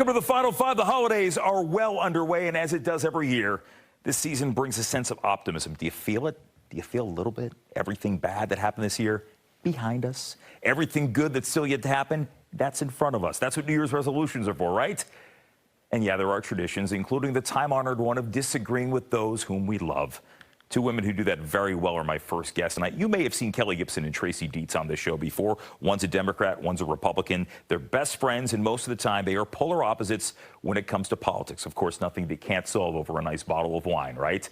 Welcome to the Final Five. The holidays are well underway, and as it does every year, this season brings a sense of optimism. Do you feel it? Do you feel a little bit? Everything bad that happened this year, behind us. Everything good that's still yet to happen, that's in front of us. That's what New Year's resolutions are for, right? And yeah, there are traditions, including the time-honored one of disagreeing with those whom we love. Two women who do that very well are my first guests tonight. You may have seen Kelly Gibson and Tracy Dietz on this show before. One's a Democrat, one's a Republican. They're best friends, and most of the time they are polar opposites when it comes to politics. Of course, nothing they can't solve over a nice bottle of wine, right?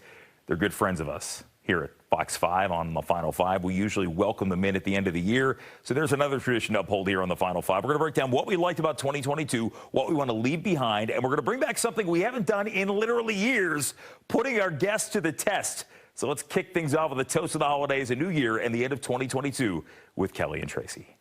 They're good friends of us. Here at Fox 5 on the Final Five, we usually welcome them in at the end of the year. So there's another tradition to uphold here on the Final Five. We're going to break down what we liked about 2022, what we want to leave behind, and we're going to bring back something we haven't done in literally years, putting our guests to the test. So let's kick things off with a toast of the holidays, a new year, and the end of 2022 with Kelly and Tracy.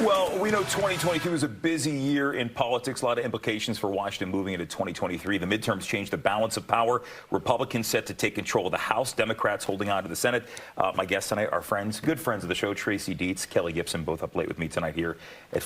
Well, we know 2022 was a busy year in politics, a lot of implications for Washington moving into 2023. The midterms changed the balance of power. Republicans set to take control of the House, Democrats holding on to the Senate. My guests tonight are friends, good friends of the show, Tracy Dietz, Kelly Gibson, both up late with me tonight here at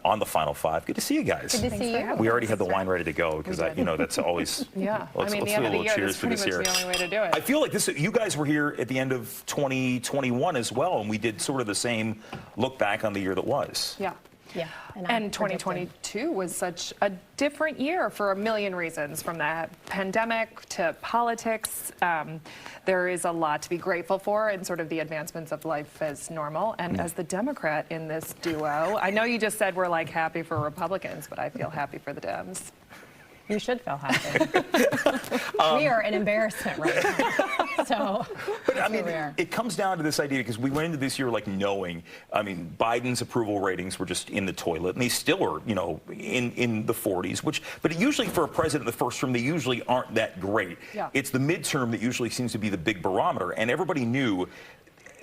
on the Final Five. Good to see you guys. Good to see you. We already had the wine ready to go because, you know, that's always, yeah. Let's the do end a of the little year, cheers for this year. The only way to do it. I feel like this, you guys were here at the end of 2021 as well, and we did sort of the same look back on the year that was. Yeah. Yeah, and 2022 was such a different year for a million reasons, from the pandemic to politics. There is a lot to be grateful for in sort of the advancements of life as normal. And as the Democrat in this duo, I know you just said we're like happy for Republicans, but I feel happy for the Dems. You should feel happy. We are an embarrassment right now. So, but I mean, it comes down to this idea, because we went into this year like knowing, I mean, Biden's approval ratings were just in the toilet, and they still are, you know, in the 40s, but usually for a president in the first term, they usually aren't that great. Yeah. It's the midterm that usually seems to be the big barometer, and everybody knew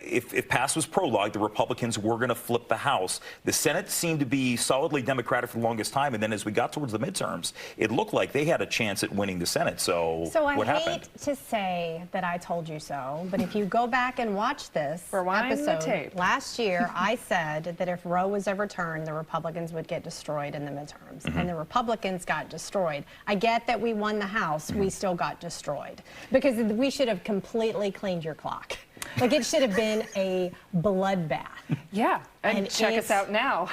if past was prologue, the Republicans were going to flip the House. The Senate seemed to be solidly Democratic for the longest time, and then as we got towards the midterms, it looked like they had a chance at winning the Senate. So what happened? I hate to say that I told you so, but if you go back and watch this episode last year, I said that if Roe was overturned, the Republicans would get destroyed in the midterms, and the Republicans got destroyed. I get that we won the House, we still got destroyed, because we should have completely cleaned your clock. Like, it should have been a bloodbath. Yeah, and check us out now.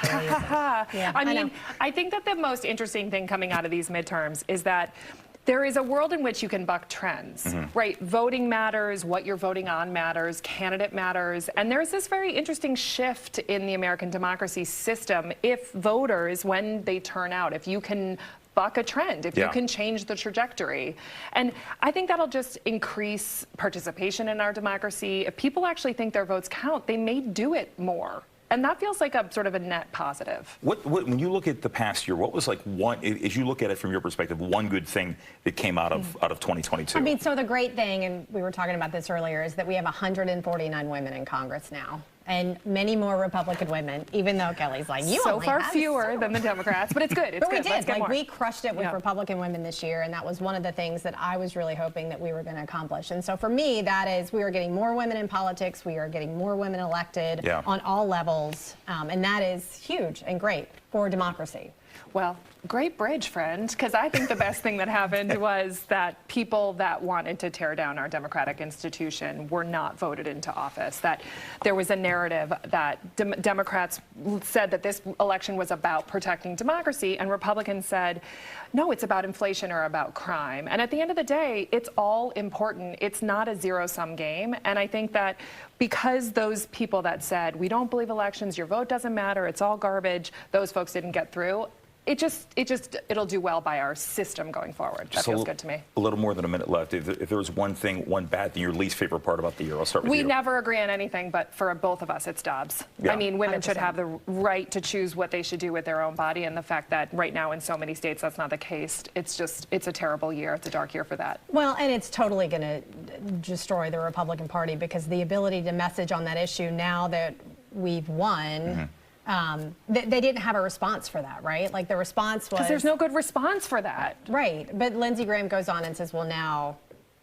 Yeah, I mean, I think that the most interesting thing coming out of these midterms is that there is a world in which you can buck trends, right? Voting matters, what you're voting on matters, candidate matters, and there's this very interesting shift in the American democracy system if voters, when they turn out, if you can buck a trend, if you can change the trajectory. And I think that'll just increase participation in our democracy. If people actually think their votes count, they may do it more. And that feels like a sort of a net positive. When you look at the past year, what was like one, as you look at it from your perspective, one good thing that came out of 2022? I mean, so the great thing, and we were talking about this earlier, is that we have 149 women in Congress now. And many more Republican women, even though Kelly's like, you so only far have fewer than the Democrats, but it's good. It's but good. We Let's did. get more. We crushed it with Republican women this year, and that was one of the things that I was really hoping that we were going to accomplish. And so for me, that is, we are getting more women in politics, we are getting more women elected on all levels, and that is huge and great for democracy. Well, great bridge, friend, because I think the best thing that happened was that people that wanted to tear down our democratic institution were not voted into office, that there was a narrative that Democrats said that this election was about protecting democracy, and Republicans said, no, it's about inflation or about crime. And at the end of the day, it's all important. It's not a zero-sum game. And I think that because those people that said, we don't believe elections, your vote doesn't matter, it's all garbage, those folks didn't get through, it'll do well by our system going forward. That feels good to me. A little more than a minute left. If there was one bad thing, your least favorite part about the year, I'll start with you. We never agree on anything, but for both of us, it's Dobbs. Yeah. I mean, women 100%. Should have the right to choose what they should do with their own body, and the fact that right now in so many states that's not the case, it's a terrible year. It's a dark year for that. Well, and it's totally going to destroy the Republican Party, because the ability to message on that issue now that we've won, they didn't have a response for that, right? Like, the response was... Because there's no good response for that. Right. But Lindsey Graham goes on and says, well, now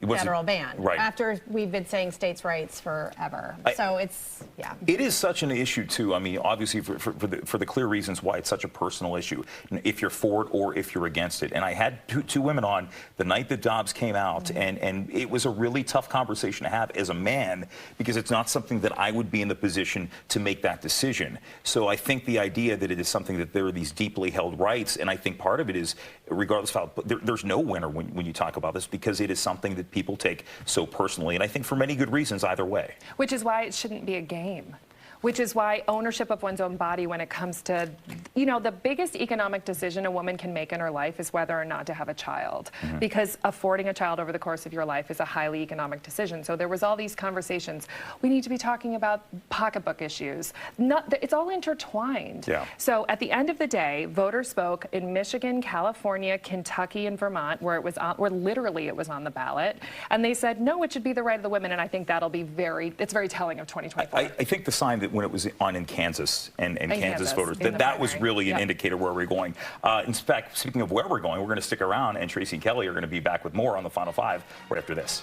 federal ban. Right. After we've been saying states' rights forever. So it's, yeah. It is such an issue, too. I mean, obviously, for the clear reasons why it's such a personal issue, if you're for it or if you're against it. And I had two women on the night that Dobbs came out, and it was a really tough conversation to have as a man, because it's not something that I would be in the position to make that decision. So I think the idea that it is something that there are these deeply held rights, and I think part of it is, regardless of how, there's no winner when you talk about this, because it is something that people take so personally, and I think for many good reasons either way. Which is why it shouldn't be a game. Which is why ownership of one's own body when it comes to, you know, the biggest economic decision a woman can make in her life is whether or not to have a child. Because affording a child over the course of your life is a highly economic decision. So there was all these conversations. We need to be talking about pocketbook issues. It's all intertwined. Yeah. So at the end of the day, voters spoke in Michigan, California, Kentucky, and Vermont, where literally it was on the ballot. And they said, no, it should be the right of the women. And I think that'll be it's very telling of 2024. I think the sign that when it was on in Kansas and Kansas voters, that was really an indicator where we're going. In fact, speaking of where we're going, we're going to stick around, and Tracy and Kelly are going to be back with more on the Final Five right after this.